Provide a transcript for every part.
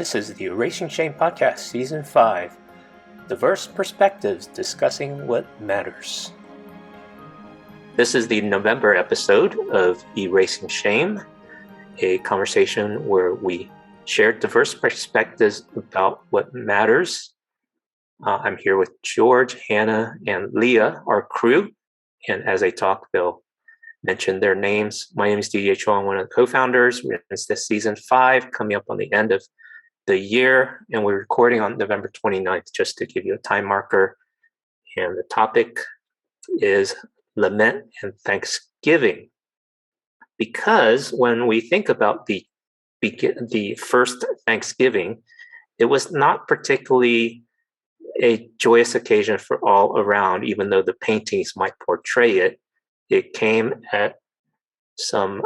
This is the Erasing Shame Podcast, Season 5, Diverse Perspectives Discussing What Matters. This is the November episode of Erasing Shame, a conversation where we share diverse perspectives about what matters. I'm here with George, Hannah, and Leah, our crew, and as they talk, they'll mention their names. My name is DJ Cho. I'm one of the co-founders. It's this Season 5, coming up on the end of the year, and we're recording on November 29th, just to give you a time marker. And the topic is Lament and Thanksgiving. Because when we think about the first Thanksgiving, it was not particularly a joyous occasion for all around, even though the paintings might portray it. It came at some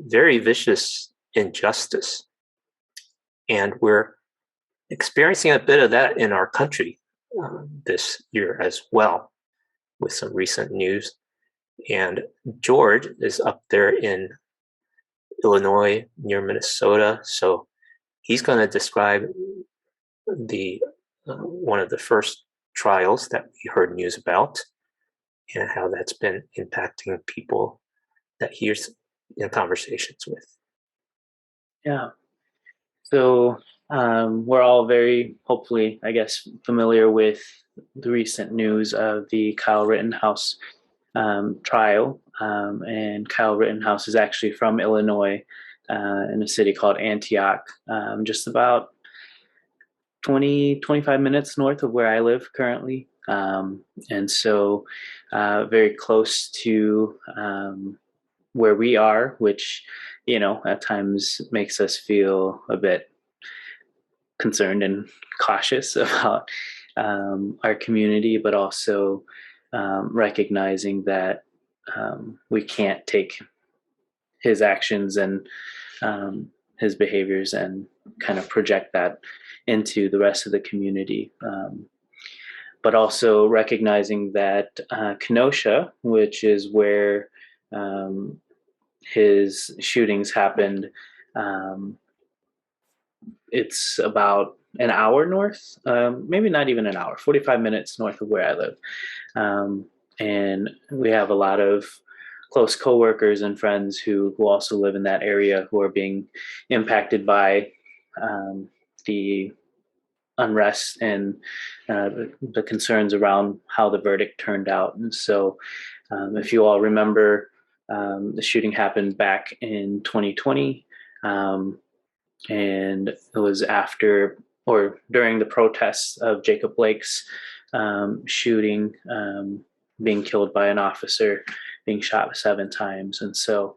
very vicious injustice. And we're experiencing a bit of that in our country this year as well, with some recent news. And George is up there in Illinois, near Minnesota. So he's going to describe the one of the first trials that we heard news about and how that's been impacting people that he's in conversations with. Yeah. So we're all very, hopefully, I guess, familiar with the recent news of the Kyle Rittenhouse trial. And Kyle Rittenhouse is actually from Illinois in a city called Antioch, just about 25 minutes north of where I live currently. And so very close to where we are, which, at times makes us feel a bit concerned and cautious about our community, but also recognizing that we can't take his actions and his behaviors and kind of project that into the rest of the community. But also recognizing that Kenosha, which is where his shootings happened, it's about an hour north, maybe not even an hour, 45 minutes north of where I live. And we have a lot of close coworkers and friends who also live in that area who are being impacted by the unrest and the concerns around how the verdict turned out. And so if you all remember, the shooting happened back in 2020, and it was after or during the protests of Jacob Blake's shooting, being killed by an officer, being shot 7 times. And so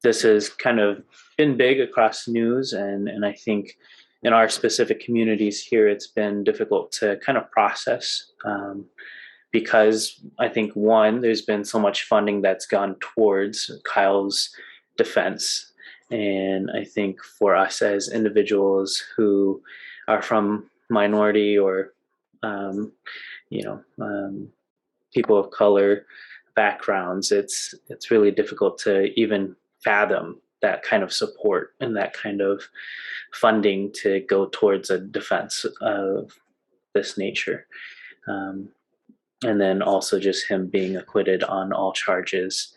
this has kind of been big across the news, and I think in our specific communities here, it's been difficult to kind of process because I think, one, there's been so much funding that's gone towards Kyle's defense. And I think for us as individuals who are from minority or, people of color backgrounds, it's really difficult to even fathom that kind of support and that kind of funding to go towards a defense of this nature. And then also just him being acquitted on all charges,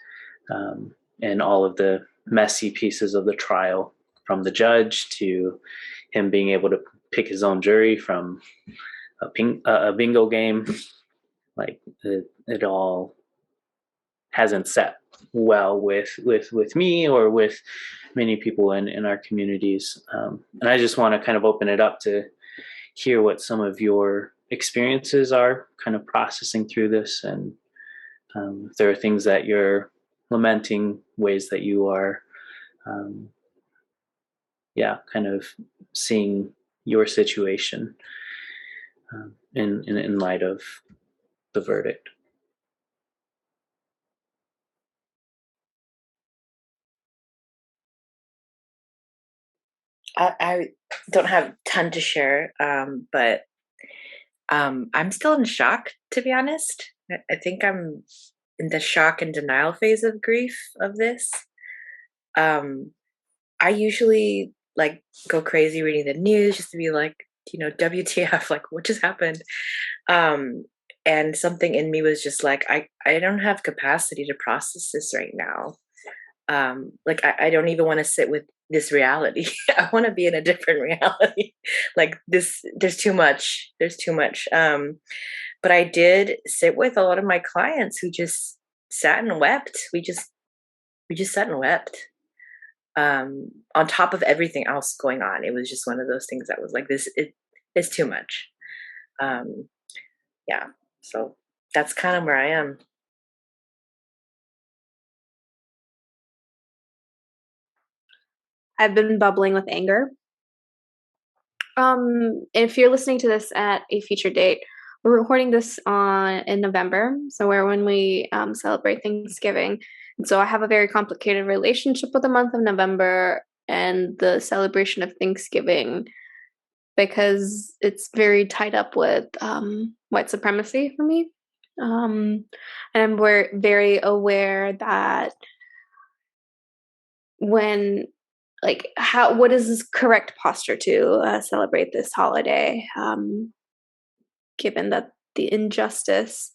and all of the messy pieces of the trial, from the judge to him being able to pick his own jury from a bingo game. Like it all hasn't set well with me or with many people in our communities. And I just want to kind of open it up to hear what some of your experiences are kind of processing through this, and if there are things that you're lamenting, ways that you are kind of seeing your situation in light of the verdict. I don't have a ton to share, but I'm still in shock, to be honest. I think I'm in the shock and denial phase of grief of this. I usually like go crazy reading the news just to be like, WTF, like what just happened? And something in me was just like, I don't have capacity to process this right now. Like I don't even want to sit with this reality. I want to be in a different reality. Like this, there's too much. But I did sit with a lot of my clients who just sat and wept. We just sat and wept. On top of everything else going on, it was just one of those things that was like this. It's too much. Um, yeah. So that's kind of where I am. I've been bubbling with anger. If you're listening to this at a future date, we're recording this in November, so we're when we celebrate Thanksgiving. And so I have a very complicated relationship with the month of November and the celebration of Thanksgiving because it's very tied up with white supremacy for me. And I'm very aware that when what is this correct posture to celebrate this holiday, given that the injustice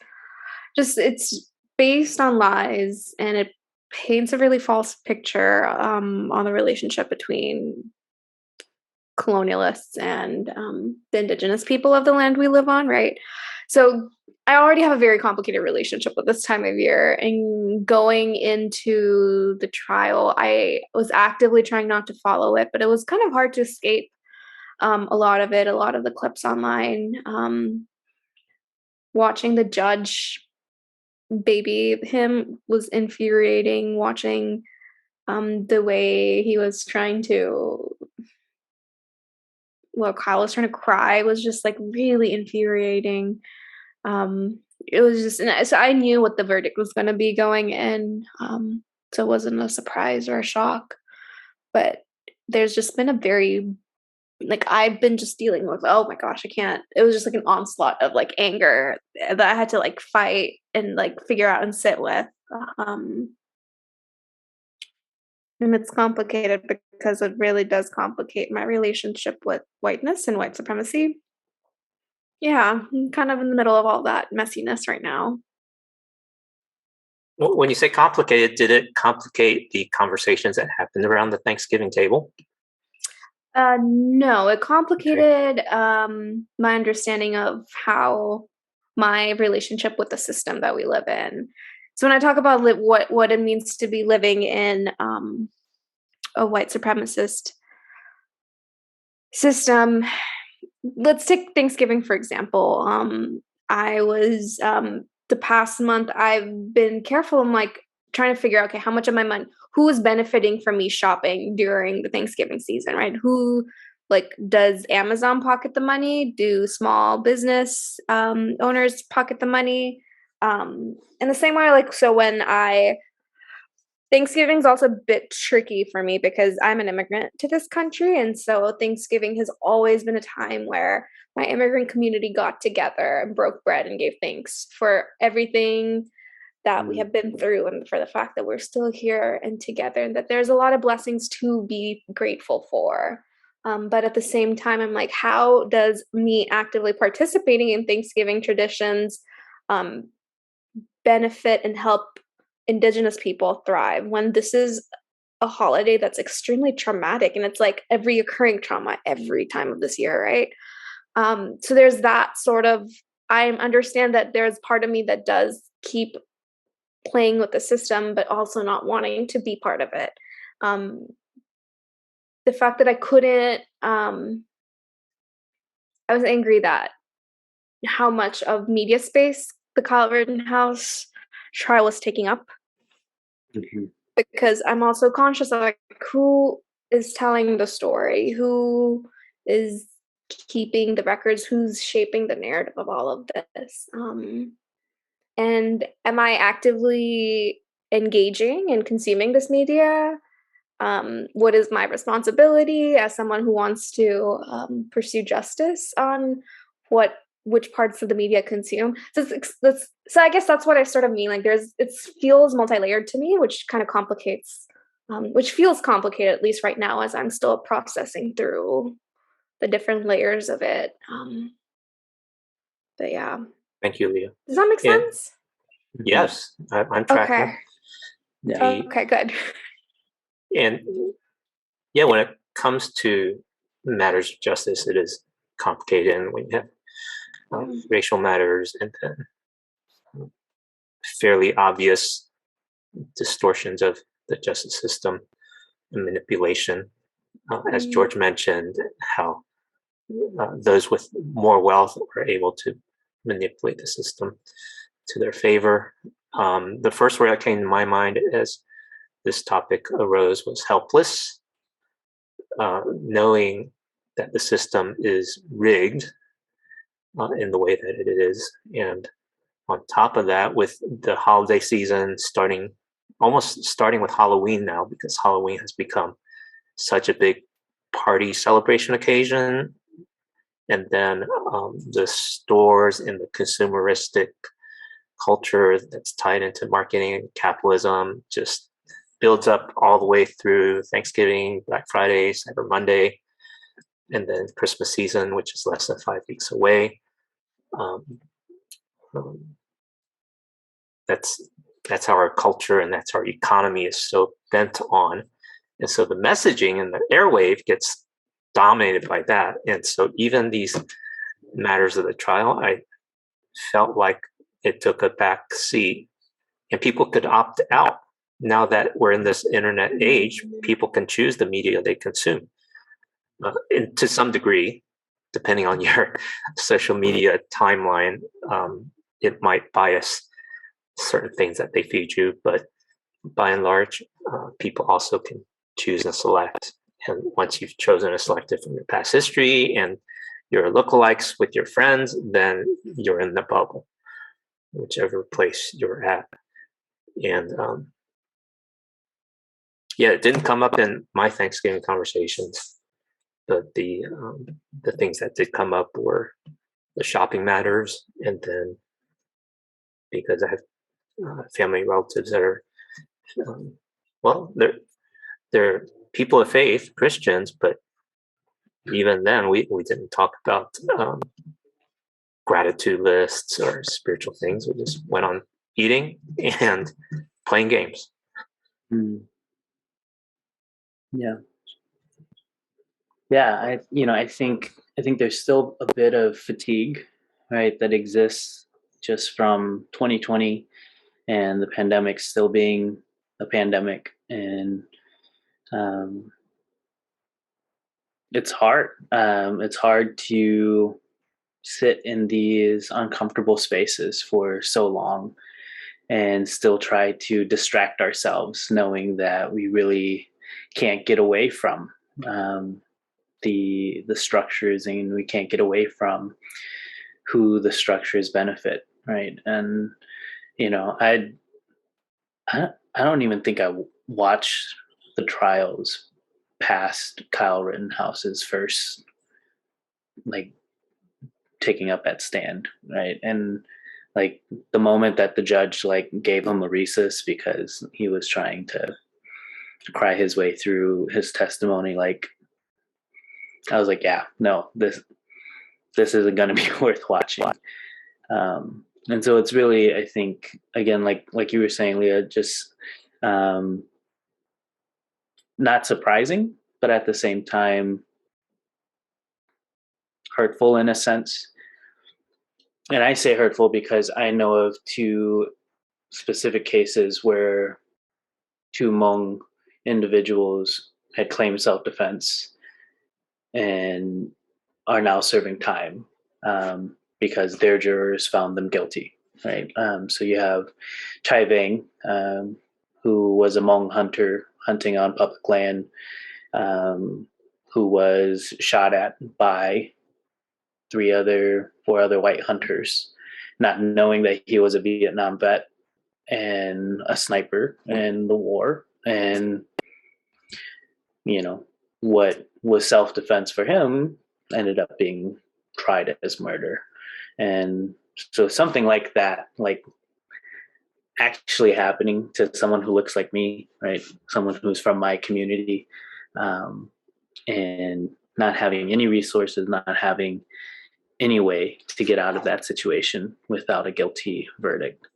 it's based on lies and it paints a really false picture on the relationship between colonialists and the indigenous people of the land we live on, right? So I already have a very complicated relationship with this time of year, and going into the trial, I was actively trying not to follow it, but it was kind of hard to escape a lot of the clips online. Watching the judge baby him was infuriating. Watching the way he was trying to Kyle was trying to cry was just like really infuriating. It was just, so I knew what the verdict was going to be going in. So it wasn't a surprise or a shock, but there's just been a very, I've been just dealing with, oh my gosh, I can't, it was just like an onslaught of like anger that I had to like fight and like figure out and sit with. And it's complicated because it really does complicate my relationship with whiteness and white supremacy. Yeah, I'm kind of in the middle of all that messiness right now. Well, when you say complicated, did it complicate the conversations that happened around the Thanksgiving table? No, it complicated my understanding of how my relationship with the system that we live in. So when I talk about what it means to be living in a white supremacist system, let's take Thanksgiving for example. I was the past month I've been careful. I'm like trying to figure out, okay, how much of my money, who is benefiting from me shopping during the Thanksgiving season, right? Who, does Amazon pocket the money? Do small business owners pocket the money? In the same way, so when Thanksgiving's also a bit tricky for me because I'm an immigrant to this country. And so Thanksgiving has always been a time where my immigrant community got together and broke bread and gave thanks for everything that we have been through and for the fact that we're still here and together and that there's a lot of blessings to be grateful for. But at the same time, I'm like, how does me actively participating in Thanksgiving traditions benefit and help Indigenous people thrive when this is a holiday that's extremely traumatic and it's like a reoccurring trauma every time of this year, right? So there's that sort of, I understand that there's part of me that does keep playing with the system, but also not wanting to be part of it. The fact that I couldn't, I was angry that how much of media space the Kyle Rittenhouse trial was taking up. Mm-hmm. Because I'm also conscious of who is telling the story, who is keeping the records, who's shaping the narrative of all of this. And am I actively engaging and consuming this media? What is my responsibility as someone who wants to pursue justice on which parts of the media consume? So I guess that's what I sort of mean. It feels multi-layered to me, which kind of complicates which feels complicated, at least right now, as I'm still processing through the different layers of it. But yeah. Thank you, Leah. Does that make And sense? yes, I'm tracking. Okay. Yeah. Okay, good. And yeah, when it comes to matters of justice, it is complicated. And when you have racial matters and then fairly obvious distortions of the justice system and manipulation, as George mentioned, how those with more wealth were able to manipulate the system to their favor. The first word that came to my mind as this topic arose was helpless, knowing that the system is rigged in the way that it is. And on top of that, with the holiday season almost starting with Halloween now, because Halloween has become such a big party celebration occasion. And then the stores and the consumeristic culture that's tied into marketing and capitalism just builds up all the way through Thanksgiving, Black Friday, Cyber Monday, and then Christmas season, which is less than 5 weeks away. That's how our culture and that's our economy is so bent on. And so the messaging and the airwave gets dominated by that. And so even these matters of the trial, I felt like it took a back seat and people could opt out. Now that we're in this internet age, people can choose the media they consume. And to some degree, depending on your social media timeline, it might bias certain things that they feed you, but by and large, people also can choose and select. And once you've chosen and selected from your past history and your lookalikes with your friends, then you're in the bubble, whichever place you're at. And yeah, it didn't come up in my Thanksgiving conversations, but the things that did come up were the shopping matters, and then because I have family relatives that are well, they're people of faith, Christians, but even then we didn't talk about gratitude lists or spiritual things. We just went on eating and playing games. Yeah, I think there's still a bit of fatigue, right, that exists just from 2020 and the pandemic still being a pandemic, and it's hard. It's hard to sit in these uncomfortable spaces for so long and still try to distract ourselves, knowing that we really can't get away from the structures, and we can't get away from who the structures benefit, right? And I don't even think I watched the trials past Kyle Rittenhouse's first, like, taking up that stand, right? And like the moment that the judge gave him a recess because he was trying to cry his way through his testimony, I was like, yeah, no, this isn't going to be worth watching. And so it's really, I think, again, like you were saying, Leah, just not surprising, but at the same time hurtful in a sense. And I say hurtful because I know of two specific cases where two Hmong individuals had claimed self-defense and are now serving time because their jurors found them guilty, right? So you have Chai Vang, who was a Hmong hunter hunting on public land, who was shot at by four other white hunters, not knowing that he was a Vietnam vet and a sniper in the war. And, what was self-defense for him ended up being tried as murder. And so something like that, actually happening to someone who looks like me, right? Someone who's from my community, and not having any resources, not having any way to get out of that situation without a guilty verdict.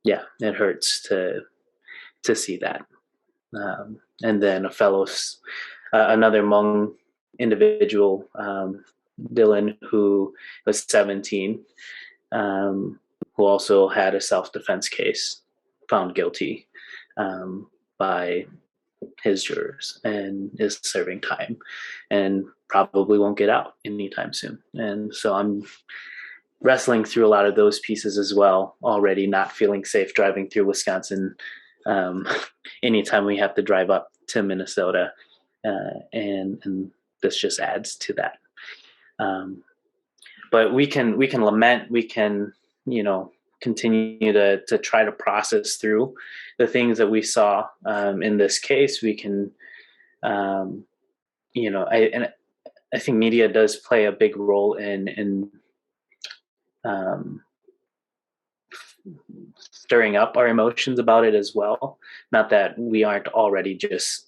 Yeah, it hurts to see that. And then another Hmong individual, Dylan, who was 17, who also had a self-defense case, found guilty by his jurors, and is serving time and probably won't get out anytime soon. And so I'm wrestling through a lot of those pieces as well, already not feeling safe driving through Wisconsin anytime we have to drive up to Minnesota, and this just adds to that. But we can lament, we can, continue to try to process through the things that we saw in this case. We can, I think media does play a big role in stirring up our emotions about it as well. Not that we aren't already just,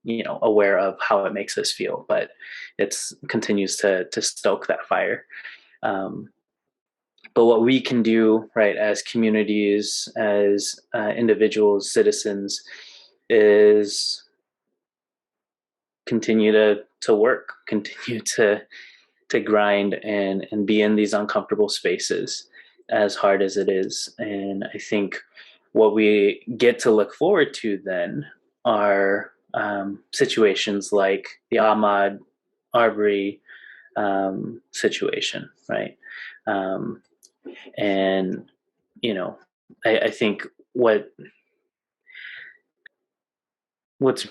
aware of how it makes us feel, but it's continues to stoke that fire. But what we can do, right, as communities, as individuals, citizens, is continue to work, continue to grind and be in these uncomfortable spaces, as hard as it is. And I think what we get to look forward to then are situations like the Ahmaud Arbery situation, right? And I think what's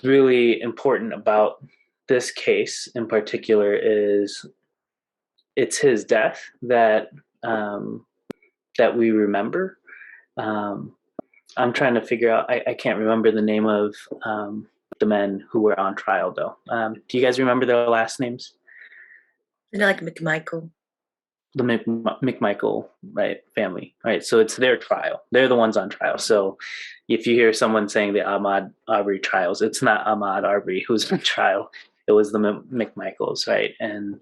really important about this case in particular is it's his death that we remember. I'm trying to figure out. I can't remember the name of the men who were on trial, though. Do you guys remember their last names? Like McMichael. The McMichael, right, family, right? So it's their trial. They're the ones on trial. So if you hear someone saying the Ahmaud Arbery trials, it's not Ahmaud Arbery who's on trial. It was the McMichaels, right? And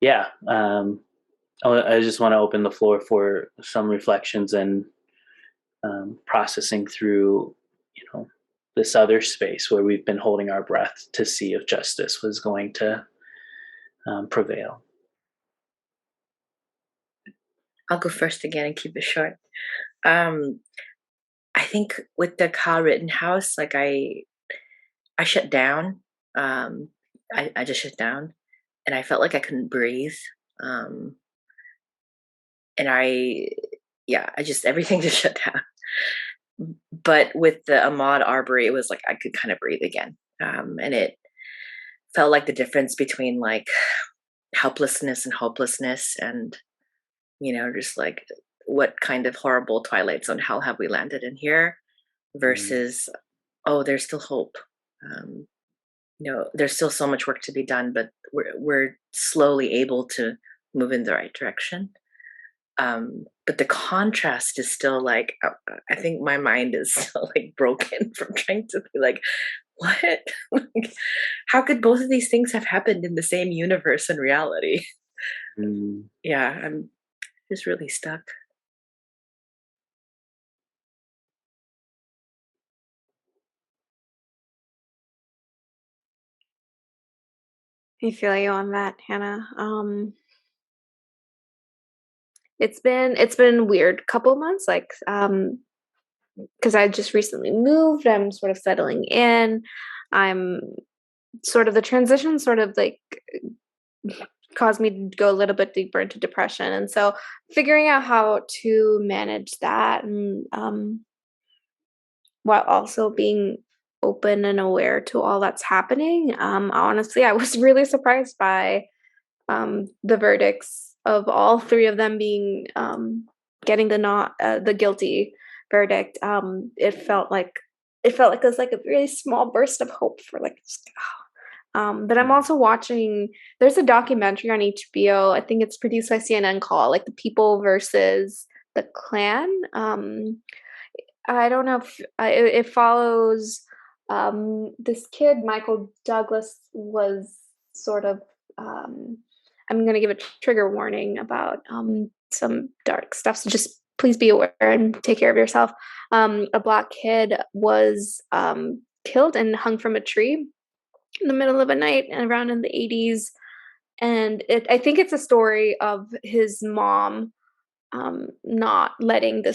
yeah, I just want to open the floor for some reflections and processing through, this other space where we've been holding our breath to see if justice was going to prevail. I'll go first again and keep it short. I think with the Kyle Rittenhouse, like I shut down. I just shut down, and I felt like I couldn't breathe. And I just everything just shut down. But with the Ahmaud Arbery, it was like I could kind of breathe again, and it felt like the difference between like helplessness and hopelessness, and just like what kind of horrible Twilight Zone hell have we landed in here versus oh, there's still hope. There's still so much work to be done, but we're slowly able to move in the right direction. But the contrast is still like, I think my mind is still like broken from trying to be like, what? Like, how could both of these things have happened in the same universe and reality? Yeah, I'm just really stuck. I feel you on that, Hannah. It's been weird couple of months, like because I just recently moved. I'm sort of settling in. I'm sort of the transition sort of like caused me to go a little bit deeper into depression, and so figuring out how to manage that, and while also being open and aware to all that's happening. Honestly, I was really surprised by the verdicts of all three of them being getting the guilty verdict. It felt like it was like a really small burst of hope for like. But I'm also watching. There's a documentary on HBO. I think it's produced by CNN called like "The People versus the Klan. I don't know if it follows this kid, Michael Douglas, was sort of. I'm going to give a trigger warning about some dark stuff, so just please be aware and take care of yourself. A Black kid was killed and hung from a tree in the middle of a night around in the 80s. And I think it's a story of his mom not letting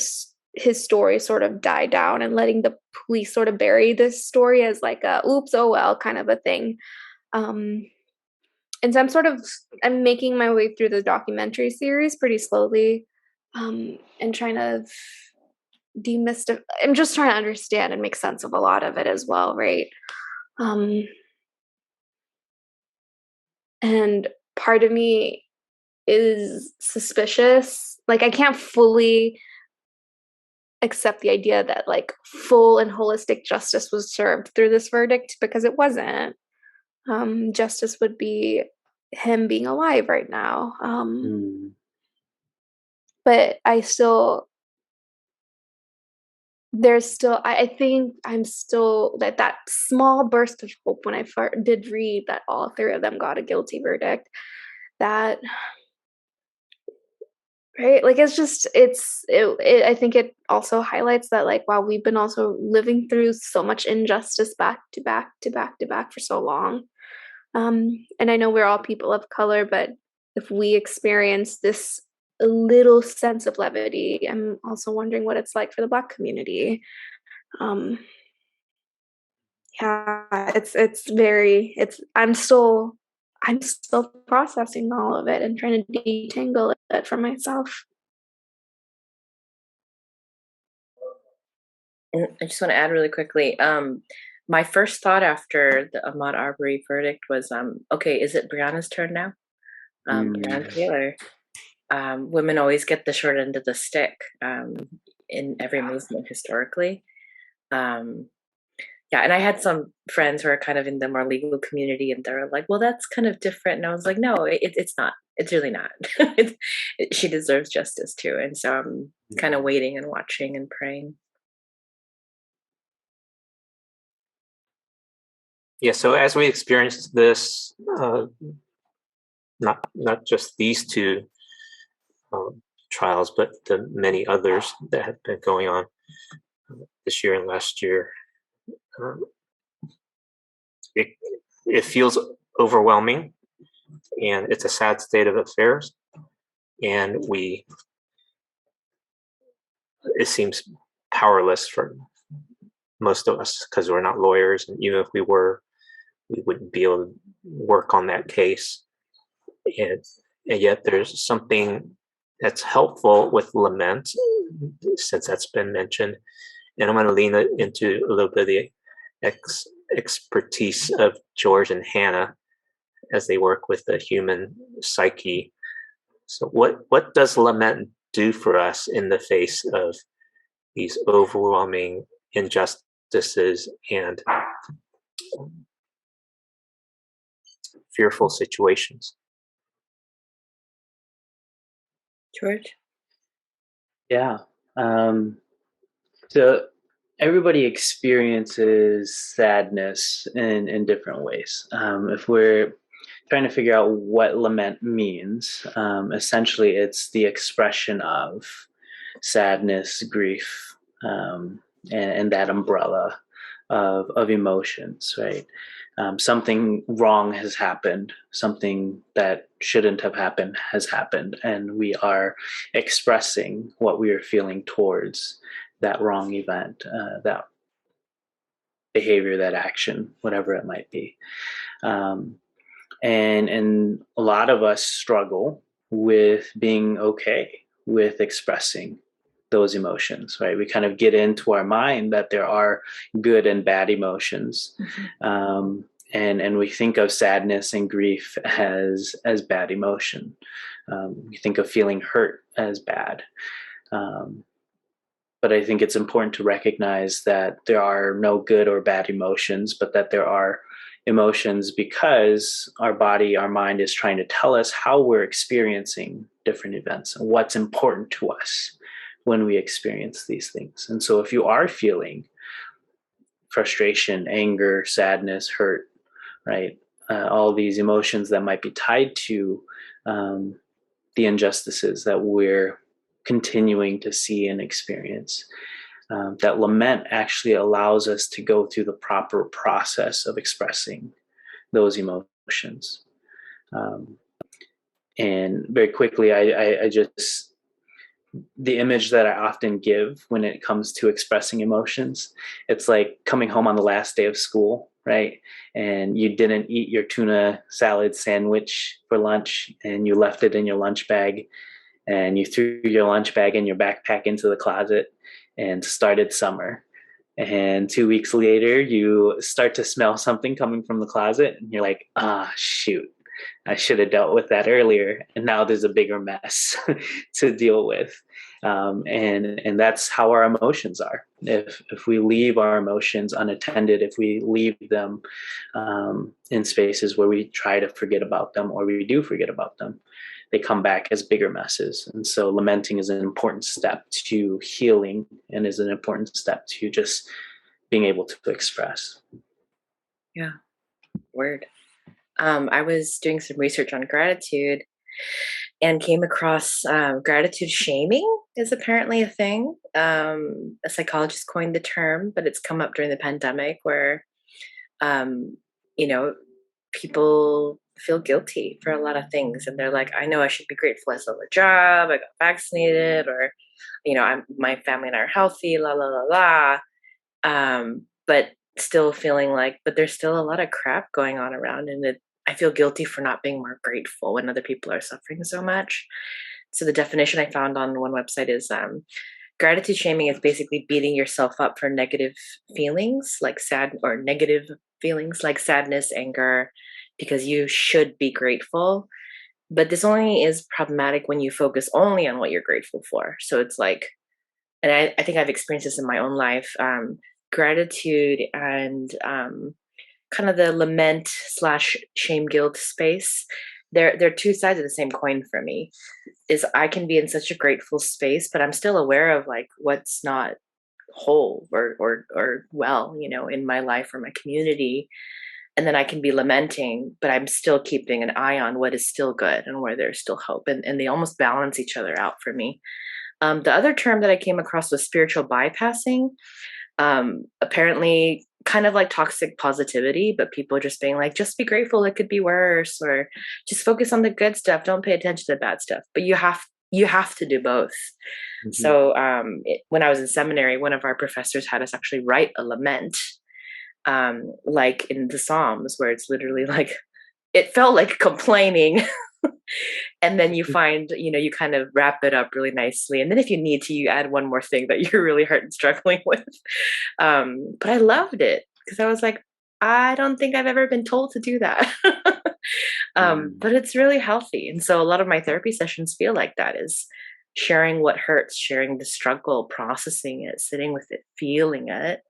his story sort of die down and letting the police sort of bury this story as like a oops, oh well kind of a thing. And so I'm making my way through the documentary series pretty slowly, and trying to demystify. I'm just trying to understand and make sense of a lot of it as well, right? And part of me is suspicious. Like, I can't fully accept the idea that like full and holistic justice was served through this verdict, because it wasn't. Justice would be him being alive right now. But I think I'm still that small burst of hope when I did read that all three of them got a guilty verdict. That, right, like I think it also highlights that, like, wow, we've been also living through so much injustice back to back to back to back for so long. And I know we're all people of color, but if we experience this little sense of levity, I'm also wondering what it's like for the Black community. Yeah, I'm still processing all of it and trying to detangle it for myself. And I just want to add really quickly. My first thought after the Ahmaud Arbery verdict was, okay, is it Breonna's turn now? Breonna Taylor. Women always get the short end of the stick in every movement historically. Yeah, and I had some friends who are kind of in the more legal community, and they're like, well, that's kind of different. And I was like, no, it's not. It's really not. She deserves justice too. And so I'm kind of waiting and watching and praying. Yeah, so as we experienced this, not just these two trials, but the many others that have been going on this year and last year, it feels overwhelming, and it's a sad state of affairs. And it seems powerless for most of us because we're not lawyers, and even if we were, we wouldn't be able to work on that case. And yet there's something that's helpful with lament, since that's been mentioned. And I'm going to lean into a little bit of the expertise of George and Hannah as they work with the human psyche. So what does lament do for us in the face of these overwhelming injustices and fearful situations? George? Yeah. So everybody experiences sadness in different ways. If we're trying to figure out what lament means, essentially it's the expression of sadness, grief, and that umbrella of emotions, right? Something wrong has happened, something that shouldn't have happened has happened, and we are expressing what we are feeling towards that wrong event, that behavior, that action, whatever it might be. And a lot of us struggle with being okay with expressing those emotions, right? We kind of get into our mind that there are good and bad emotions. Mm-hmm. And we think of sadness and grief as bad emotion. We think of feeling hurt as bad. But I think it's important to recognize that there are no good or bad emotions, but that there are emotions because our body, our mind is trying to tell us how we're experiencing different events and what's important to us, when we experience these things. And so if you are feeling frustration, anger, sadness, hurt, right? All these emotions that might be tied to the injustices that we're continuing to see and experience. That lament actually allows us to go through the proper process of expressing those emotions. And very quickly, I just, the image that I often give when it comes to expressing emotions, it's like coming home on the last day of school, right? And you didn't eat your tuna salad sandwich for lunch and you left it in your lunch bag, and you threw your lunch bag and your backpack into the closet and started summer. And 2 weeks later, you start to smell something coming from the closet and you're like, shoot, I should have dealt with that earlier. And now there's a bigger mess to deal with. And that's how our emotions are. If we leave our emotions unattended, if we leave them in spaces where we try to forget about them, or we do forget about them, they come back as bigger messes. And so lamenting is an important step to healing, and is an important step to just being able to express. Yeah. Word. I was doing some research on gratitude and came across gratitude shaming is apparently a thing. A psychologist coined the term, but it's come up during the pandemic where, you know, people feel guilty for a lot of things. And they're like, I know I should be grateful I still have a job, I got vaccinated, or, my family and I are healthy, la, la, la, la. But still feeling like, but there's still a lot of crap going on around. And I feel guilty for not being more grateful when other people are suffering so much. So the definition I found on one website is gratitude shaming is basically beating yourself up for negative feelings like negative feelings like sadness, anger, because you should be grateful. But this only is problematic when you focus only on what you're grateful for. So it's like, and I think I've experienced this in my own life, gratitude and kind of the lament / shame guilt space. They're two sides of the same coin for me. Is I can be in such a grateful space, but I'm still aware of like what's not whole or well, in my life or my community. And then I can be lamenting, but I'm still keeping an eye on what is still good and where there's still hope. And they almost balance each other out for me. The other term that I came across was spiritual bypassing. Apparently kind of like toxic positivity, but people just being like, just be grateful, it could be worse, or just focus on the good stuff, don't pay attention to the bad stuff. But you have to do both. Mm-hmm. So when I was in seminary, one of our professors had us actually write a lament, like in the Psalms, where it's literally like, it felt like complaining. And then you find, you kind of wrap it up really nicely. And then if you need to, you add one more thing that you're really hurt and struggling with. But I loved it because I was like, I don't think I've ever been told to do that. But it's really healthy. And so a lot of my therapy sessions feel like that, is sharing what hurts, sharing the struggle, processing it, sitting with it, feeling it.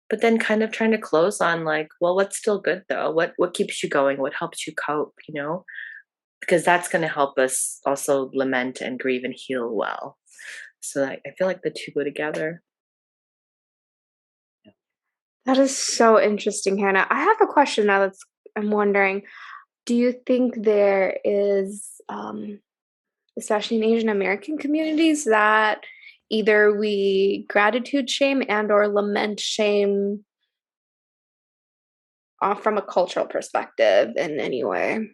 But then kind of trying to close on like, well, what's still good though? What keeps you going? What helps you cope, because that's going to help us also lament and grieve and heal well. So I feel like the two go together. That is so interesting, Hannah. I have a question now I'm wondering, do you think there is, especially in Asian American communities, that either we gratitude shame and or lament shame from a cultural perspective in any way?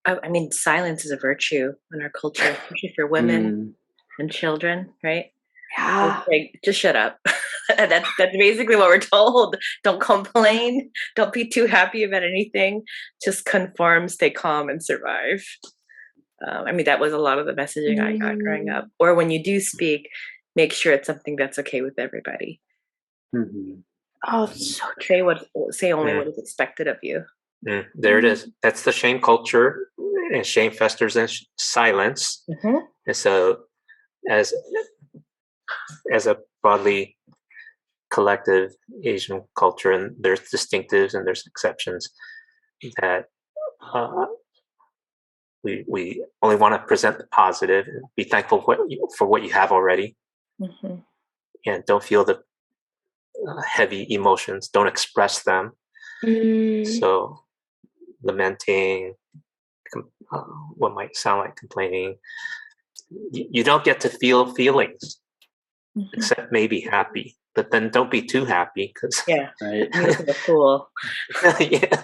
I mean, silence is a virtue in our culture, especially for women and children, right? Yeah. Like, just shut up. That's basically what we're told. Don't complain. Don't be too happy about anything. Just conform, stay calm, and survive. I mean, that was a lot of the messaging I got growing up. Or when you do speak, make sure it's something that's okay with everybody. Mm-hmm. Oh, so true. Say only what is expected of you. There it is. That's the shame culture, and shame festers in silence. Mm-hmm. And so, as a broadly collective Asian culture, and there's distinctives and there's exceptions, that We only want to present the positive and be thankful for what you have already, and don't feel the heavy emotions. Don't express them. So lamenting, what might sound like complaining, you don't get to feel feelings except maybe happy, but then don't be too happy, because Right. You look like a fool. yeah,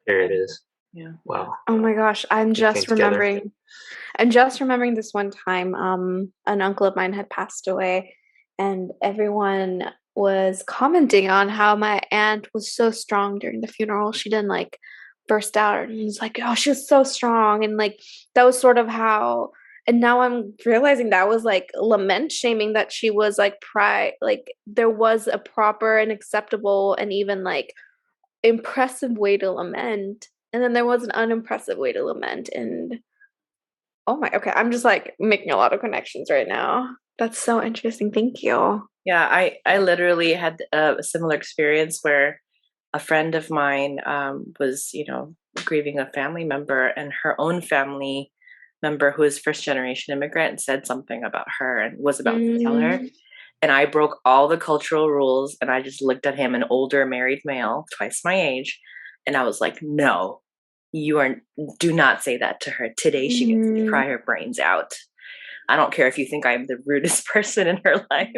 there it is. Yeah. Wow. Oh my gosh, I'm It came just together. remembering this one time an uncle of mine had passed away, and everyone was commenting on how my aunt was so strong during the funeral. She didn't like burst out, and was like, oh, she was so strong, and like that was sort of how. And now I'm realizing that was like lament shaming, that she was like like there was a proper and acceptable and even like impressive way to lament, and then there was an unimpressive way to lament. And oh my, okay, I'm just like making a lot of connections right now. That's so interesting. Thank you. Yeah, I literally had a similar experience where a friend of mine was, grieving a family member, and her own family member, who is first generation immigrant, said something about her and was about to tell her. And I broke all the cultural rules, and I just looked at him, an older married male, twice my age, and I was like, no, do not say that to her. Today she gets to cry her brains out. I don't care if you think I'm the rudest person in her life,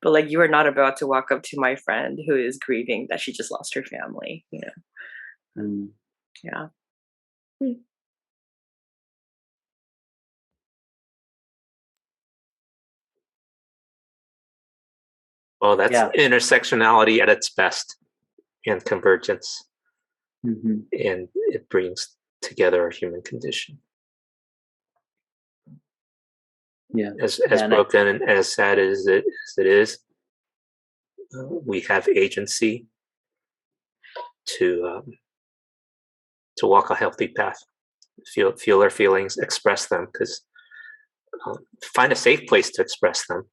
but like, you are not about to walk up to my friend who is grieving that she just lost her family, Yeah. Well, that's intersectionality at its best, and convergence, and it brings together our human condition. Yeah. As broken and as sad as it is, we have agency to walk a healthy path, feel our feelings, express them, because find a safe place to express them,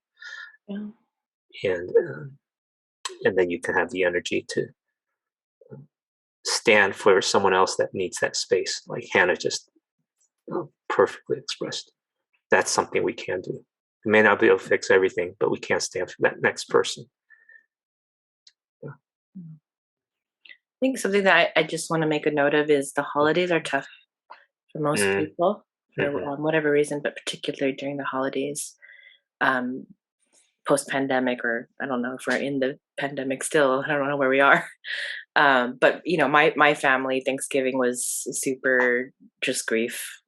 and then you can have the energy to stand for someone else that needs that space, like Hannah just perfectly expressed. That's something we can do. We may not be able to fix everything, but we can stand for that next person. I think something that I just want to make a note of is the holidays are tough for most people for whatever reason, but particularly during the holidays, post-pandemic, or I don't know if we're in the pandemic still. I don't know where we are. But my family Thanksgiving was super just grief,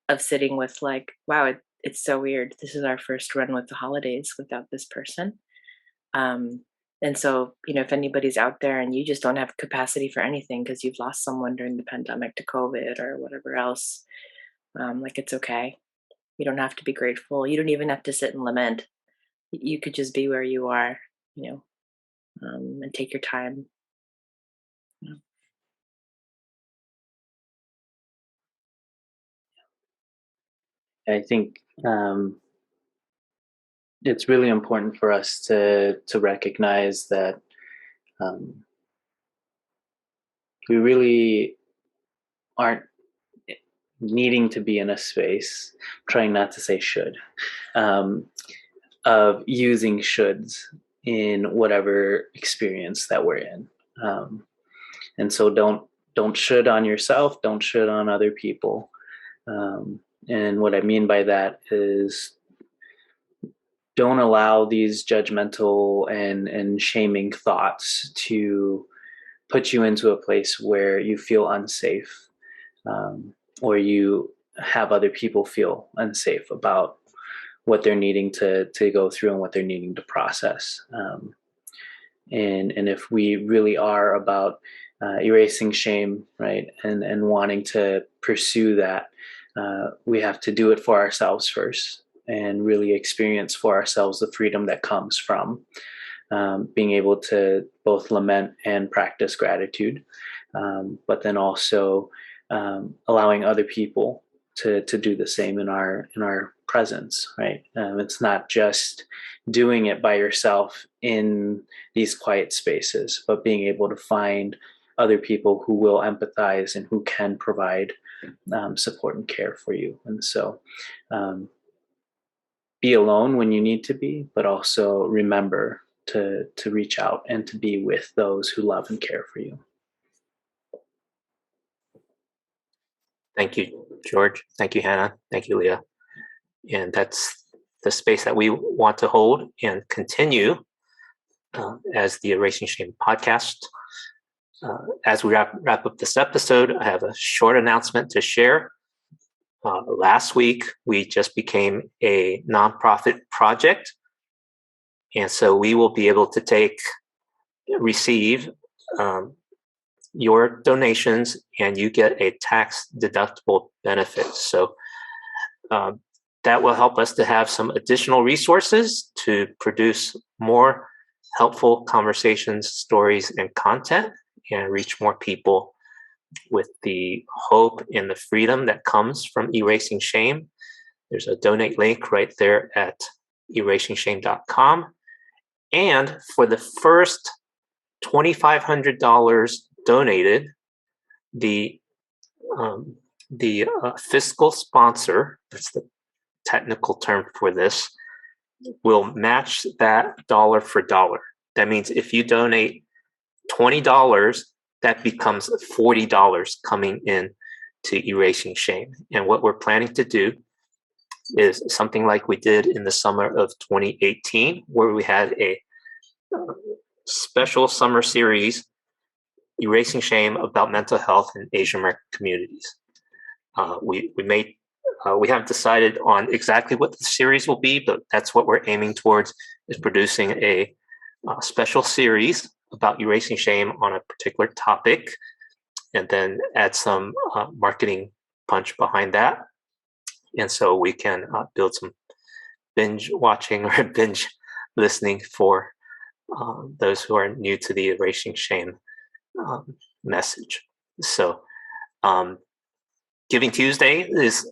of sitting with like, wow, it's so weird. This is our first run with the holidays without this person. And so, if anybody's out there and you just don't have capacity for anything because you've lost someone during the pandemic to COVID or whatever else, like, it's okay. You don't have to be grateful. You don't even have to sit and lament. You could just be where you are, and take your time. I think it's really important for us to recognize that we really aren't needing to be in a space, trying not to say should, of using shoulds in whatever experience that we're in. And so don't should on yourself, don't should on other people. And what I mean by that is, don't allow these judgmental and shaming thoughts to put you into a place where you feel unsafe, or you have other people feel unsafe about what they're needing to go through and what they're needing to process. And if we really are about erasing shame, right, and wanting to pursue that, we have to do it for ourselves first, and really experience for ourselves the freedom that comes from being able to both lament and practice gratitude, but then also allowing other people to do the same in our presence, right? It's not just doing it by yourself in these quiet spaces, but being able to find other people who will empathize and who can provide support and care for you. And so be alone when you need to be, but also remember to reach out and to be with those who love and care for you. Thank you, George. Thank you, Hannah. Thank you, Leah. And that's the space that we want to hold and continue as the Erasing Shame podcast. As we wrap up this episode, I have a short announcement to share. Last week, we just became a nonprofit project. And so we will be able to receive your donations, and you get a tax deductible benefit. So that will help us to have some additional resources to produce more helpful conversations, stories, and content, and reach more people with the hope and the freedom that comes from erasing shame. There's a donate link right there at erasingshame.com. And for the first $2,500 donated, the fiscal sponsor, that's the technical term for this, will match that dollar for dollar. That means if you donate $20, that becomes $40 coming in to Erasing Shame. And what we're planning to do is something like we did in the summer of 2018, where we had a special summer series, Erasing Shame, about mental health in Asian American communities. We haven't decided on exactly what the series will be, but that's what we're aiming towards, is producing a special series about erasing shame on a particular topic, and then add some marketing punch behind that. And so we can build some binge watching or binge listening for those who are new to the Erasing Shame message. So Giving Tuesday is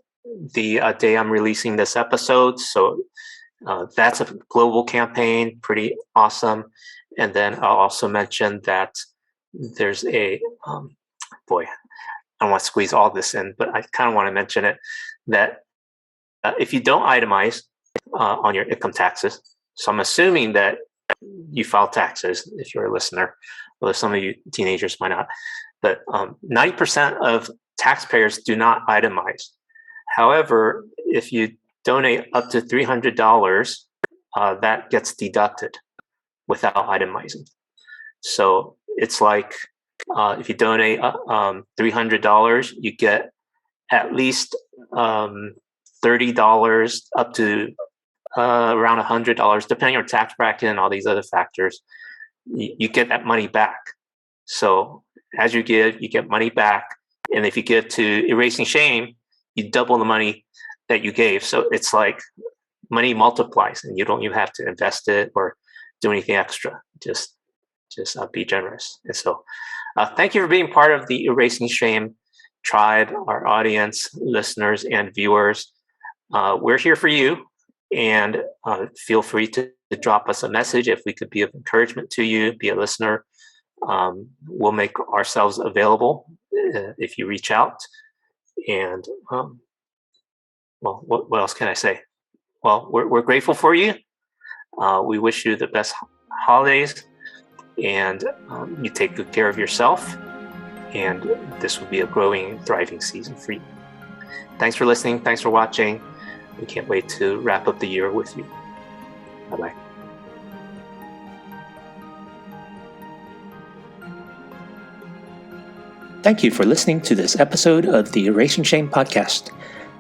the day I'm releasing this episode. So that's a global campaign, pretty awesome. And then I'll also mention that there's I don't want to squeeze all this in, but I kind of want to mention it, that if you don't itemize on your income taxes, so I'm assuming that you file taxes if you're a listener, although some of you teenagers might not, but 90% of taxpayers do not itemize. However, if you donate up to $300, that gets deducted without itemizing. So it's like if you donate $300, you get at least $30 up to around $100, depending on your tax bracket and all these other factors. You get that money back. So as you give, you get money back. And if you give to Erasing Shame, you double the money that you gave. So it's like money multiplies, and you don't even have to invest it or do anything extra. Just be generous. And so thank you for being part of the Erasing Shame tribe, our audience, listeners, and viewers. We're here for you, and feel free to drop us a message if we could be of encouragement to you, be a listener. We'll make ourselves available if you reach out. And well, what else can I say? Well, we're grateful for you. We wish you the best holidays, and you take good care of yourself. And this will be a growing, thriving season for you. Thanks for listening. Thanks for watching. We can't wait to wrap up the year with you. Bye-bye. Thank you for listening to this episode of the Erasing Shame podcast.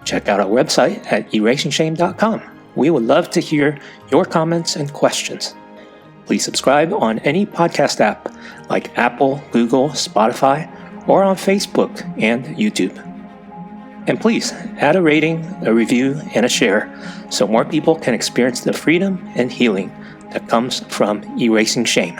Check out our website at erasingshame.com. We would love to hear your comments and questions. Please subscribe on any podcast app like Apple, Google, Spotify, or on Facebook and YouTube. And please add a rating, a review, and a share so more people can experience the freedom and healing that comes from erasing shame.